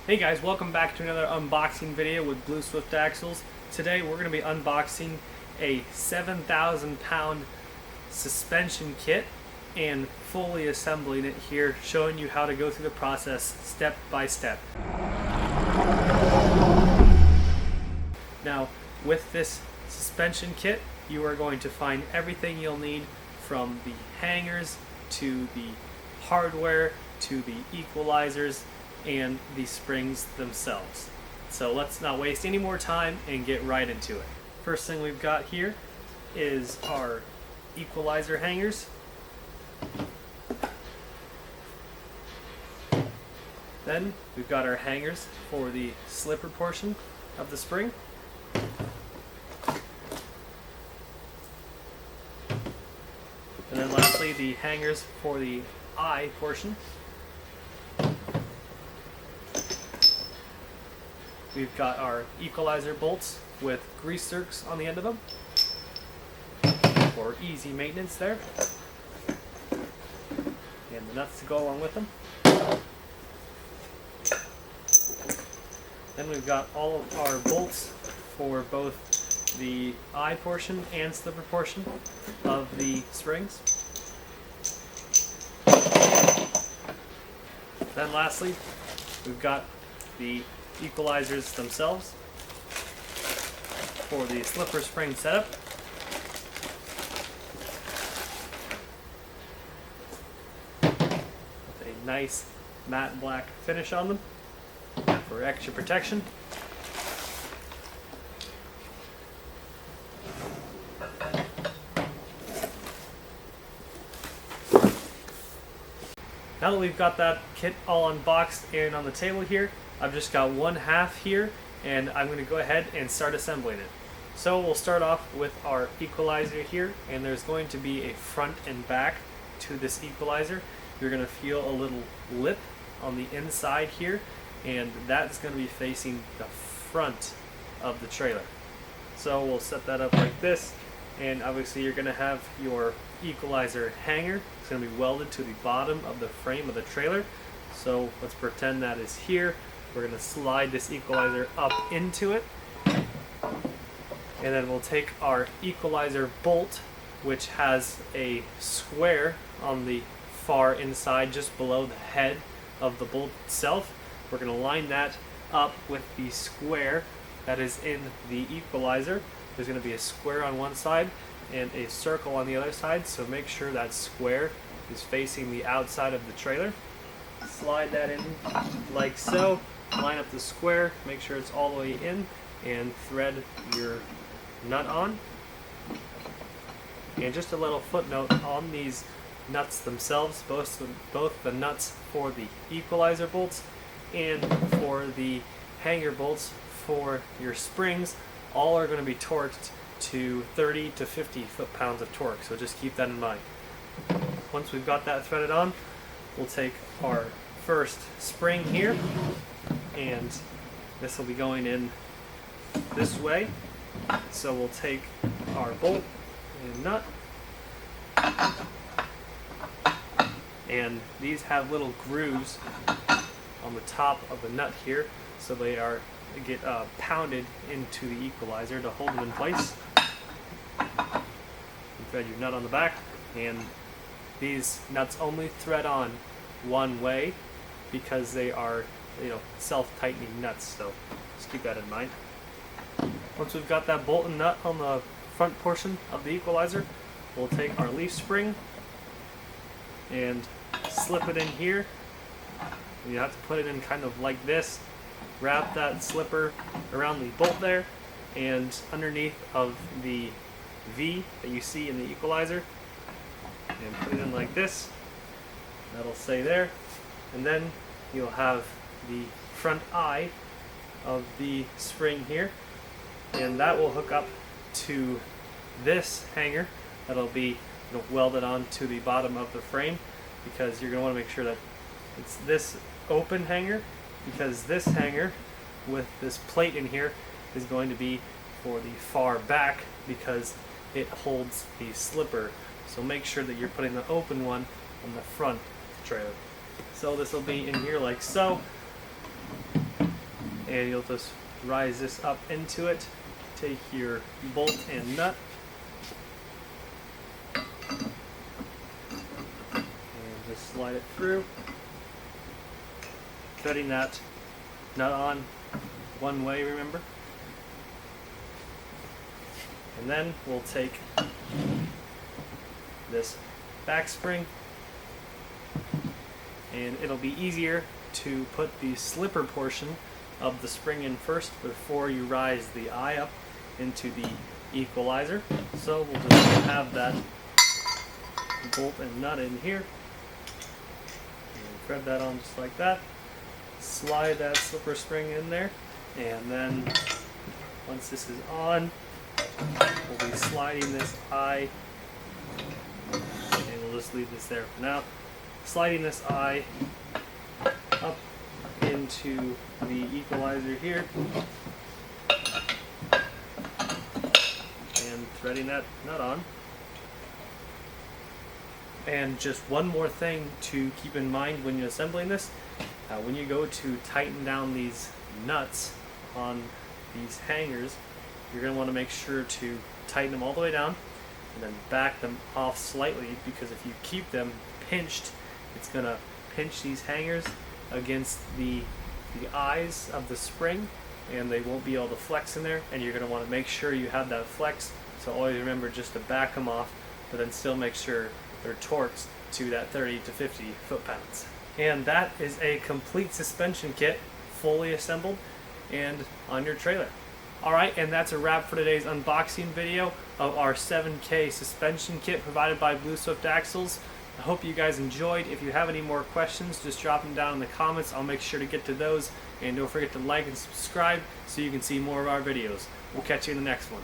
Hey guys, welcome back to another unboxing video with Blue Swift Axles. Today we're going to be unboxing a 7,000 pound suspension kit and fully assembling it here, showing you how to go through the process step by step. Now, with this suspension kit, you are going to find everything you'll need, from the hangers to the hardware to the equalizers and the springs themselves. So let's not waste any more time and get right into it. First thing we've got here is our equalizer hangers. Then we've got our hangers for the slipper portion of the spring. And then lastly, the hangers for the eye portion. We've got our equalizer bolts with grease zerks on the end of them for easy maintenance there. And the nuts to go along with them. Then we've got all of our bolts for both the eye portion and slipper portion of the springs. Then lastly, we've got the equalizers themselves for the slipper spring setup. With a nice matte black finish on them for extra protection. Now that we've got that kit all unboxed and on the table here, I've just got one half here, and I'm going to go ahead and start assembling it. So we'll start off with our equalizer here, and there's going to be a front and back to this equalizer. You're going to feel a little lip on the inside here, and that's going to be facing the front of the trailer. So we'll set that up like this, and obviously you're going to have your equalizer hanger. It's going to be welded to the bottom of the frame of the trailer. So let's pretend that is here. We're going to slide this equalizer up into it, and then we'll take our equalizer bolt, which has a square on the far inside just below the head of the bolt itself. We're going to line that up with the square that is in the equalizer. There's going to be a square on one side and a circle on the other side, so make sure that square is facing the outside of the trailer. Slide that in like so, line up the square, make sure it's all the way in, and thread your nut on. And just a little footnote on these nuts themselves, both the nuts for the equalizer bolts and for the hanger bolts for your springs, all are going to be torqued to 30 to 50 foot-pounds of torque, so just keep that in mind. Once we've got that threaded on, we'll take our first spring here, and this will be going in this way. So we'll take our bolt and nut, and these have little grooves on the top of the nut here, so they get pounded into the equalizer to hold them in place. You thread your nut on the back, and these nuts only thread on one way because they are, self-tightening nuts, so just keep that in mind. Once we've got that bolt and nut on the front portion of the equalizer, we'll take our leaf spring and slip it in here. You have to put it in kind of like this. Wrap that slipper around the bolt there and underneath of the V that you see in the equalizer, and put it in like this. That'll stay there, and then you'll have the front eye of the spring here, and that will hook up to this hanger that'll be welded onto the bottom of the frame, because you're going to want to make sure that it's this open hanger, because this hanger with this plate in here is going to be for the far back because it holds the slipper. So make sure that you're putting the open one on the front of the trailer. So this will be in here like so. and you'll just rise this up into it. Take your bolt and nut and just slide it through, threading that nut on one way, remember. And then we'll take this back spring, and it'll be easier to put the slipper portion of the spring in first before you rise the eye up into the equalizer. So we'll just have that bolt and nut in here, and thread that on just like that. Slide that slipper spring in there, and then once this is on, we'll be sliding this eye, and we'll just leave this there for now. Sliding this eye up into the equalizer here, and threading that nut on. And just one more thing to keep in mind when you're assembling this, when you go to tighten down these nuts on these hangers, you're going to want to make sure to tighten them all the way down and then back them off slightly, because if you keep them pinched, it's going to pinch these hangers against the eyes of the spring, and they won't be able to flex in there, and you're going to want to make sure you have that flex. So always remember just to back them off, but then still make sure they're torqued to that 30 to 50 foot-pounds. And that is a complete suspension kit, fully assembled and on your trailer. Alright, and that's a wrap for today's unboxing video of our 7K suspension kit provided by Blue Swift Axles. I hope you guys enjoyed. If you have any more questions, just drop them down in the comments. I'll make sure to get to those. And don't forget to like and subscribe so you can see more of our videos. We'll catch you in the next one.